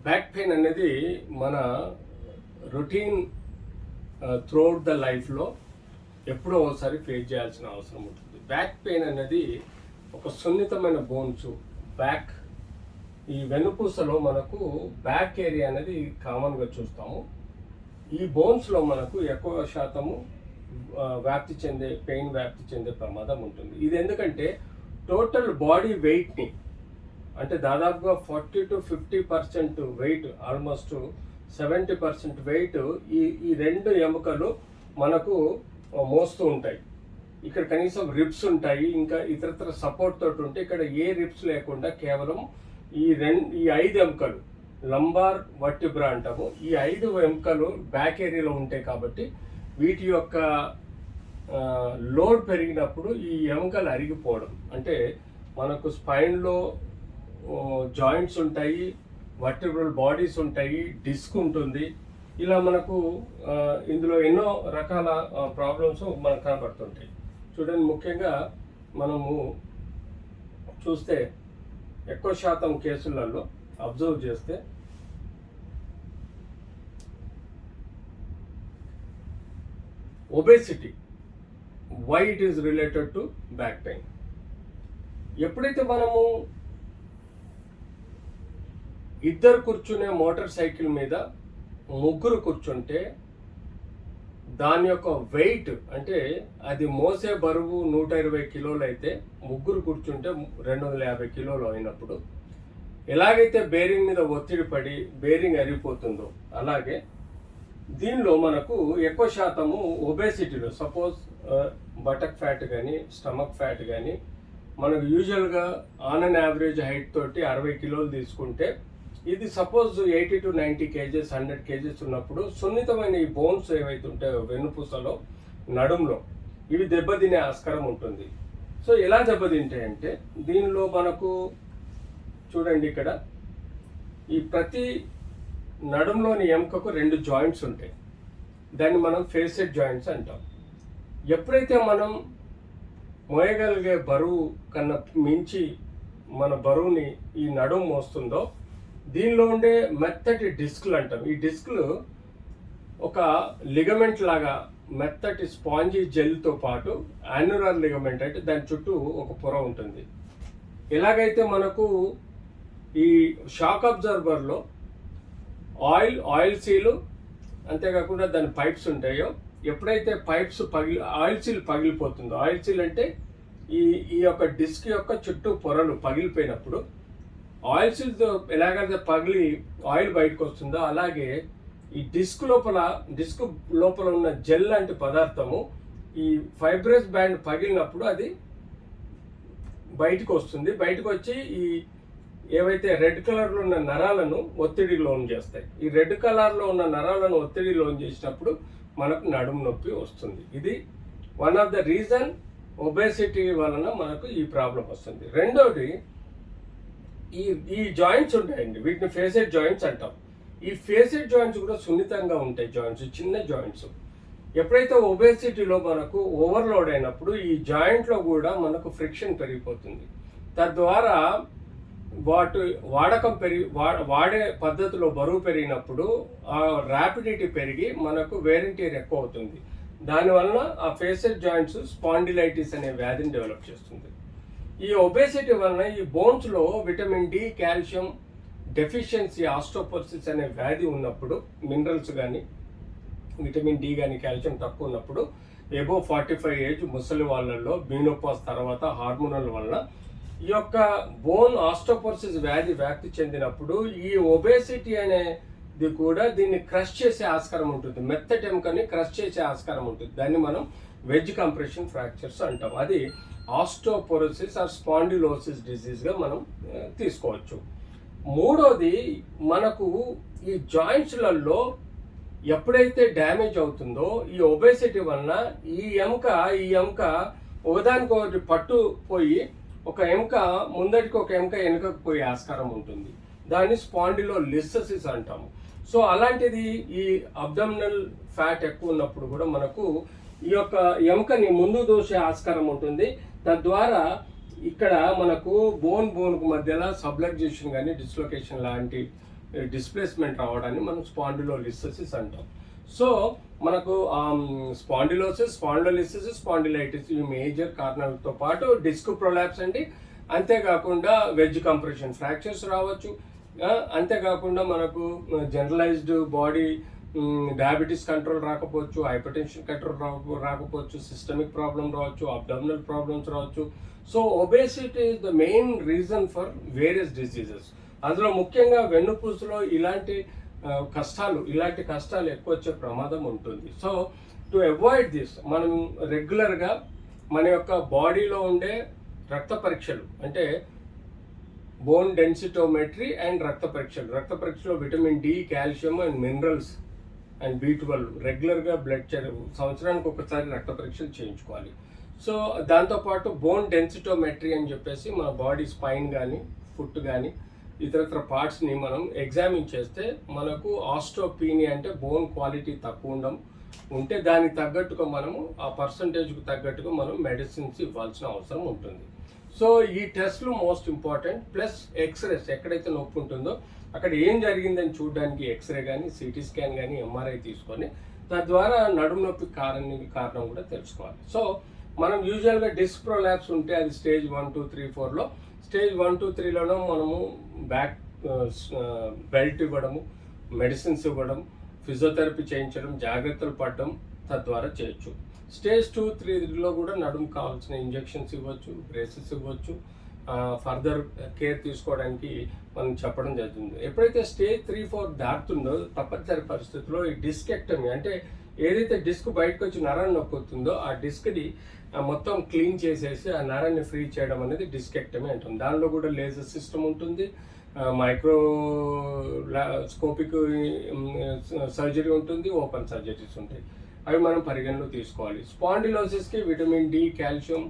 Back pain అనేది మన routine throughout the లైఫ్లో ఎప్పుడో ఒకసారి ఫేస్ చేయాల్సిన అవసరం ఉంటుంది. బ్యాక్ పెయిన్ అనేది ఒక సున్నితమైన బోన్స్. బ్యాక్ ఈ వెన్నుపూసలో మనకు బ్యాక్ ఏరియా అనేది కామన్గా చూస్తాము. ఈ బోన్స్లో మనకు ఎక్కువ శాతము వ్యాప్తి చెందే ప్రమాదం ఉంటుంది. ఇది ఎందుకంటే టోటల్ బాడీ వెయిట్ని, అంటే దాదాపుగా 40 to 50% వెయిట్, ఆల్మోస్ట్ 70% వెయిట్ ఈ రెండు ఎముకలు మనకు మోస్తూ ఉంటాయి. ఇక్కడ కనీసం రిబ్స్ ఉంటాయి, ఇంకా ఇతరత్ర సపోర్ట్ తోటి ఉంటే ఇక్కడ ఏ రిబ్స్ లేకుండా కేవలం ఈ 5 ఎముకలు, లంబార్ వర్టిబ్రా అంటాము, ఈ 5 ఎముకలు బ్యాక్ ఏరియాలో ఉంటాయి. కాబట్టి వీటి యొక్క లోడ్ పెరిగినప్పుడు ఈ ఎముకలు అరిగిపోవడం, అంటే మనకు స్పైన్లో జాయింట్స్ ఉంటాయి, వర్టిబ్రల్ బాడీస్ ఉంటాయి, డిస్క్ ఉంటుంది. ఇలా మనకు ఇందులో ఎన్నో రకాల ప్రాబ్లమ్స్ మనకు కనబడుతుంటాయి. చూడండి, ముఖ్యంగా మనము చూస్తే ఎక్కువ శాతం కేసులలో అబ్జర్వ్ చేస్తే obesity, why it is related to back pain. ఎప్పుడైతే మనము ఇద్దరు కూర్చునే మోటార్ సైకిల్ మీద ముగ్గురు కూర్చుంటే దాని యొక్క వెయిట్, అంటే అది మోసే బరువు 120 కిలోలు అయితే ముగ్గురు కూర్చుంటే 250 కిలోలు అయినప్పుడు ఎలాగైతే బేరింగ్ మీద ఒత్తిడి పడి బేరింగ్ అరిగిపోతుందో, అలాగే దీనిలో మనకు ఎక్కువ శాతము ఒబేసిటీలో, సపోజ్ బటక్ ఫ్యాట్ కానీ స్టమక్ ఫ్యాట్ కానీ మనకు యూజువల్గా ఆన్ అండ్ యావరేజ్ హైట్ తోటి 60 కిలోలు తీసుకుంటే, ఇది సపోజ్ 80 to 90 kgs 100 kgs ఉన్నప్పుడు సున్నితమైన ఈ బోన్స్ ఏవైతే ఉంటాయో వెన్నుపూసలో, నడుంలో, ఇవి దెబ్బతినే ఆస్కారం ఉంటుంది. సో ఎలా దెబ్బతింటాయంటే, దీనిలో మనకు చూడండి, ఇక్కడ ఈ ప్రతి నడుంలోని ఎముకకు 2 జాయింట్స్ ఉంటాయి. దాన్ని మనం ఫేసెడ్ జాయింట్స్ అంటాం. ఎప్పుడైతే మనం మోయగలిగే బరువు కన్నా మించి మన బరువుని ఈ నడుము మోస్తుందో, దీనిలో ఉండే మెత్తటి డిస్క్లు అంటాం. ఈ డిస్క్లు ఒక లిగమెంట్ లాగా మెత్తటి స్పాంజీ జెల్తో పాటు యాన్యులర్ లిగమెంట్, అంటే దాని చుట్టూ ఒక పొర ఉంటుంది. ఎలాగైతే మనకు ఈ షాక్ అబ్జర్వర్లో ఆయిల్ సీలు, అంతేకాకుండా దాని పైప్స్ ఉంటాయో, ఎప్పుడైతే పైప్స్ ఆయిల్ సీల్ పగిలిపోతుందో, ఆయిల్ సీల్ అంటే ఈ యొక్క డిస్క్ యొక్క చుట్టూ పొరలు పగిలిపోయినప్పుడు ఆయిల్ సీల్తో ఎలాగైతే పగిలి ఆయిల్ బయటకు వస్తుందో, అలాగే ఈ డిస్క్ లోపల ఉన్న జెల్ లాంటి పదార్థము ఈ ఫైబ్రస్ బ్యాండ్ పగిలినప్పుడు అది బయటకు వస్తుంది. బయటకు వచ్చి ఈ ఏవైతే రెడ్ కలర్లో ఉన్న నరాలను ఒత్తిడి లోన్ చేస్తాయి. ఈ రెడ్ కలర్లో ఉన్న నరాలను ఒత్తిడి లోన్ చేసినప్పుడు మనకు నడుము నొప్పి వస్తుంది. ఇది one of the reason obesity వలన మనకు ఈ ప్రాబ్లం వస్తుంది. రెండోది, ఈ జాయింట్స్ ఉంటాయండి, వీటిని ఫేసెడ్ జాయింట్స్ అంటాం. ఈ ఫేసెడ్ జాయింట్స్ కూడా సున్నితంగా ఉంటాయి. జాయింట్స్ చిన్న జాయింట్స్. ఎప్పుడైతే ఒబేసిటీలో మనకు ఓవర్లోడ్ అయినప్పుడు ఈ జాయింట్లో కూడా మనకు ఫ్రిక్షన్ పెరిగిపోతుంది. తద్వారా వాడే పద్ధతిలో బరువు పెరిగినప్పుడు ఆ ర్యాపిడిటీ పెరిగి మనకు వేర్ అండ్ టేర్ ఎక్కువ అవుతుంది. దానివల్ల ఆ ఫేసెడ్ జాయింట్స్ స్పాండిలైటిస్ అనే వ్యాధిని డెవలప్ చేస్తుంది. ఈ ఒబేసిటీ వలన ఈ బోన్స్లో vitamin D, calcium deficiency, osteoporosis అనే వ్యాధి ఉన్నప్పుడు, మినరల్స్ కానీ విటమిన్ డి కానీ కాల్షియం తక్కువ ఉన్నప్పుడు, ఎబో 45 ఏజ్ ముసలి వాళ్ళల్లో మీనోపాజ్ తర్వాత హార్మోనల్ వలన ఈ యొక్క బోన్ ఆస్టోపోరోసిస్ వ్యాధి వ్యాప్తి చెందినప్పుడు ఈ ఒబేసిటీ అనేది కూడా దీన్ని క్రష్ చేసే ఆస్కారం ఉంటుంది. మెత్తటి ఎముకని క్రష్ చేసే ఆస్కారం ఉంటుంది. దాన్ని మనం వెజ్ కంప్రెషన్ ఫ్రాక్చర్స్ అంటాం. అది ఆస్టోపోరోసిస్ ఆర్ స్పాండిలోసిస్ డిసీజ్గా మనం తీసుకోవచ్చు. మూడోది, మనకు ఈ జాయింట్స్లలో ఎప్పుడైతే డ్యామేజ్ అవుతుందో ఈ ఒబేసిటీ వలన ఈ ఎముక ఒకదానికొకటి పట్టుపోయి ఒక ఎముక ముందటికి ఒక ఎముక వెనుకకు పోయే ఆస్కారం ఉంటుంది. దాన్ని స్పాండిలోలిసిస్ అంటాము. సో అలాంటిది ఈ అబ్డామినల్ ఫ్యాట్ ఎక్కువ ఉన్నప్పుడు కూడా మనకు ఈ యొక్క ఎముకని ముందు దోసే ఆస్కారం ఉంటుంది. తద్వారా ఇక్కడ మనకు బోన్కు మధ్యలో సబ్లక్జేషన్ కానీ డిస్లొకేషన్ లాంటి డిస్ప్లేస్మెంట్ రావడాన్ని మనం స్పాండిలోలిసిస్ అంటాం. సో మనకు స్పాండిలోలిసిస్, స్పాండిలైటిస్ ఈ మేజర్ కారణాలతో పాటు డిస్క్ ప్రొలాప్స్ అండి. అంతేకాకుండా వెజ్ కంప్రెషన్ ఫ్రాక్చర్స్ రావచ్చు. అంతేకాకుండా మనకు జనరలైజ్డ్ బాడీ డయాబెటీస్ కంట్రోల్ రాకపోవచ్చు, హైపర్ టెన్షన్ కంట్రోల్ రాకపోవచ్చు, సిస్టమిక్ ప్రాబ్లం రావచ్చు, అబ్డామినల్ ప్రాబ్లమ్స్ రావచ్చు. So obesity is the main reason for various diseases. అందులో ముఖ్యంగా వెన్నుపూసలో ఇలాంటి కష్టాలు ఎక్కువ వచ్చే ప్రమాదం ఉంటుంది. సో టు అవాయిడ్ దిస్ మనం రెగ్యులర్గా మన యొక్క బాడీలో ఉండే రక్త పరీక్షలు అంటే బోన్ డెన్సిటోమెట్రీ అండ్ రక్త పరీక్షలో vitamin D, calcium and minerals and B12 రెగ్యులర్గా సంవత్సరానికి ఒకసారి రక్త పరీక్షలు చేయించుకోవాలి. సో దాంతోపాటు బోన్ డెన్సిటోమెట్రీ అని చెప్పేసి మన బాడీ స్పైన్ కానీ ఫుట్ కానీ ఇతరత్ర పార్ట్స్ని మనం ఎగ్జామిన్ చేస్తే మనకు ఆస్ట్రోపీనియా అంటే బోన్ క్వాలిటీ తక్కువ ఉంటే దానికి తగ్గట్టుగా మనము ఆ పర్సంటేజ్కి తగ్గట్టుగా మనం మెడిసిన్స్ ఇవ్వాల్సిన అవసరం ఉంటుంది. సో ఈ టెస్ట్లు మోస్ట్ ఇంపార్టెంట్. ప్లస్ ఎక్స్రేస్ ఎక్కడైతే నొప్పి ఉంటుందో అక్కడ ఏం జరిగిందని చూడడానికి ఎక్స్రే కానీ, సిటీ స్కాన్ కానీ, MRI తీసుకొని తద్వారా నడుము నొప్పి కారణం కూడా తెలుసుకోవాలి. సో మనం యూజువల్గా డిస్క్ ప్రొలాప్స్ ఉంటే అది స్టేజ్ 1, 2, 3, 4లో స్టేజ్ 1, 2, 3లోనూ మనము బ్యాక్ బెల్ట్ ఇవ్వడము, మెడిసిన్స్ ఇవ్వడం, ఫిజియోథెరపీ చేయించడం, జాగ్రత్తలు పడడం తద్వారా చేయొచ్చు. స్టేజ్ 2, 3లో కూడా నడుము కావాల్సిన ఇంజెక్షన్స్ ఇవ్వచ్చు, బ్రేసెస్ ఇవ్వచ్చు, ఫర్దర్ కేర్ తీసుకోవడానికి మనం చెప్పడం జరుగుతుంది. ఎప్పుడైతే స్టేజ్ 3, 4 దాటుతుందో తప్పనిసరి పరిస్థితుల్లో ఈ డిస్కెక్టమీ అంటే ఏదైతే డిస్క్ బయటకు వచ్చి నరాన్ని నొక్కుతుందో ఆ డిస్క్ని మొత్తం క్లీన్ చేసేసి ఆ నరాన్ని ఫ్రీ చేయడం అనేది డిస్కెక్టమీ అంటుంది. దానిలో కూడా లేజర్ సిస్టమ్ ఉంటుంది, మైక్రోస్కోపిక్ సర్జరీ ఉంటుంది, ఓపెన్ సర్జరీస్ ఉంటాయి. అవి మనం పరిగణలో తీసుకోవాలి. స్పాండిలోసిస్కి విటమిన్ డి, కాల్షియం,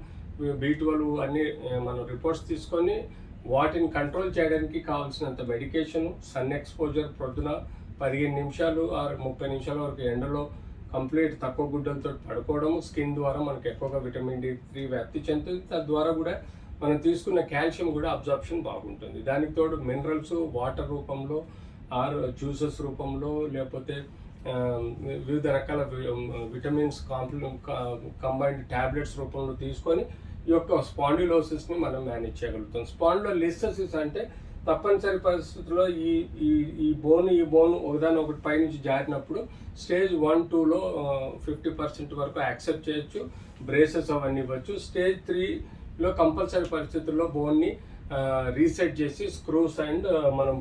B12 అన్ని మనం రిపోర్ట్స్ తీసుకొని వాటిని కంట్రోల్ చేయడానికి కావాల్సినంత మెడికేషన్, సన్ ఎక్స్పోజర్ ప్రొద్దున 15 నిమిషాలు 30 నిమిషాల వరకు ఎండలో కంప్లీట్ తక్కువ గుడ్డలతో పడుకోవడము, స్కిన్ ద్వారా మనకు ఎక్కువగా విటమిన్ D3 వ్యాప్తి చెందుతుంది. తద్వారా కూడా మనం తీసుకున్న కాల్షియం కూడా అబ్జార్ప్షన్ బాగుంటుంది. దానికి తోడు మినరల్స్ వాటర్ రూపంలో ఆర్ జ్యూసెస్ రూపంలో లేకపోతే వివిధ రకాల విటమిన్స్ కంబైన్డ్ ట్యాబ్లెట్స్ రూపంలో తీసుకొని ఈ యొక్క స్పాండిలోసిస్ని మనం మేనేజ్ చేయగలుగుతాం. స్పాండిలోలిసిస్ అంటే తప్పనిసరి పరిస్థితుల్లో ఈ బోన్ ఒకదాని పైనుంచి జారినప్పుడు స్టేజ్ 1, 2లో 50% వరకు యాక్సెప్ట్ చేయొచ్చు, బ్రేసెస్ అవన్నీ ఇవ్వచ్చు. స్టేజ్ 3లో కంపల్సరీ పరిస్థితుల్లో బోన్ని రీసెట్ చేసి స్క్రూస్ అండ్ మనం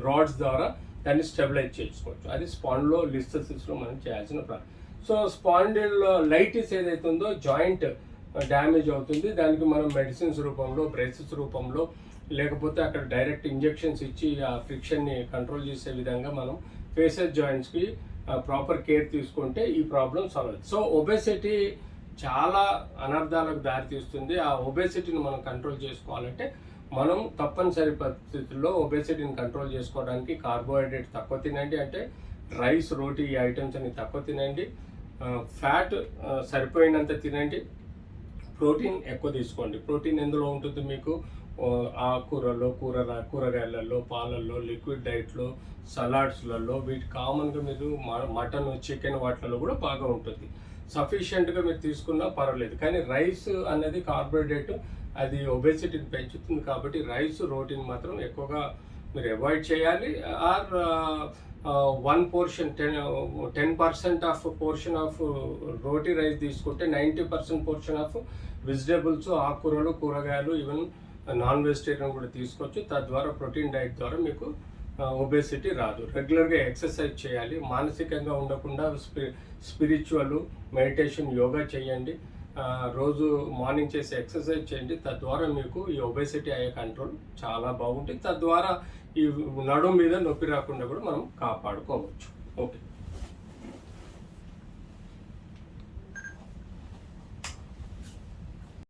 రాడ్స్ ద్వారా దాన్ని స్టెబిలైజ్ చేసుకోవచ్చు. అది స్పాండిలోలిసిస్లో మనం చేయాల్సిన ప్రాబ్లం. సో స్పాండిలైటిస్ ఏదైతే ఉందో జాయింట్ డ్యామేజ్ అవుతుంది. దానికి మనం మెడిసిన్స్ రూపంలో, బ్రేసెస్ రూపంలో లేకపోతే అక్కడ డైరెక్ట్ ఇంజెక్షన్స్ ఇచ్చి ఆ ఫ్రిక్షన్ని కంట్రోల్ చేసే విధంగా మనం ఫేసెస్ జాయింట్స్కి ప్రాపర్ కేర్ తీసుకుంటే ఈ ప్రాబ్లం సాల్వ్ అవుతుంది. సో ఒబేసిటీ చాలా అనర్థాలకు దారితీస్తుంది. ఆ ఒబేసిటీని మనం కంట్రోల్ చేసుకోవాలంటే మనం తప్పనిసరి పరిస్థితుల్లో ఒబేసిటీని కంట్రోల్ చేసుకోవడానికి కార్బోహైడ్రేట్ తక్కువ తినండి, అంటే రైస్, రోటీ ఈ ఐటమ్స్ అన్ని తక్కువ తినండి, ఫ్యాట్ సరిపోయినంత తినండి, ప్రోటీన్ ఎక్కువ తీసుకోండి. ప్రోటీన్ ఎందులో ఉంటుంది మీకు ఆకుకూరలో, కూరగాయలలో, పాలల్లో, లిక్విడ్ డైట్లో, సలాడ్స్లలో, వీటి కామన్గా మీరు మటన్, చికెన్ వాటిలలో కూడా బాగా ఉంటుంది. సఫిషియెంట్గా మీరు తీసుకున్నా పర్వాలేదు. కానీ రైస్ అనేది కార్బోహైడ్రేట్, అది ఒబేసిటీని పెంచుతుంది. కాబట్టి రైస్, రోటీని మాత్రం ఎక్కువగా మీరు అవాయిడ్ చేయాలి. Or 10% of portion of roti rice తీసుకుంటే 90% పోర్షన్ ఆఫ్ వెజిటేబుల్స్, ఆకుకూరలు, కూరగాయలు, ఈవెన్ నాన్ వెజిటేరియన్ కూడా తీసుకోవచ్చు. తద్వారా ప్రోటీన్ డైట్ ద్వారా మీకు ఒబేసిటీ రాదు. రెగ్యులర్గా ఎక్సర్సైజ్ చేయాలి. మానసికంగా ఉండకుండా స్పిరిచువల్, మెడిటేషన్, యోగా చేయండి. రోజు మార్నింగ్ చేసి ఎక్సర్సైజ్ చేయండి. తద్వారా మీకు ఈ ఒబేసిటీ అయ్యే కంట్రోల్ చాలా బాగుంటుంది. తద్వారా ఈ నడుము మీద నొప్పి రాకుండా కూడా మనం కాపాడుకోవచ్చు. ఓకే.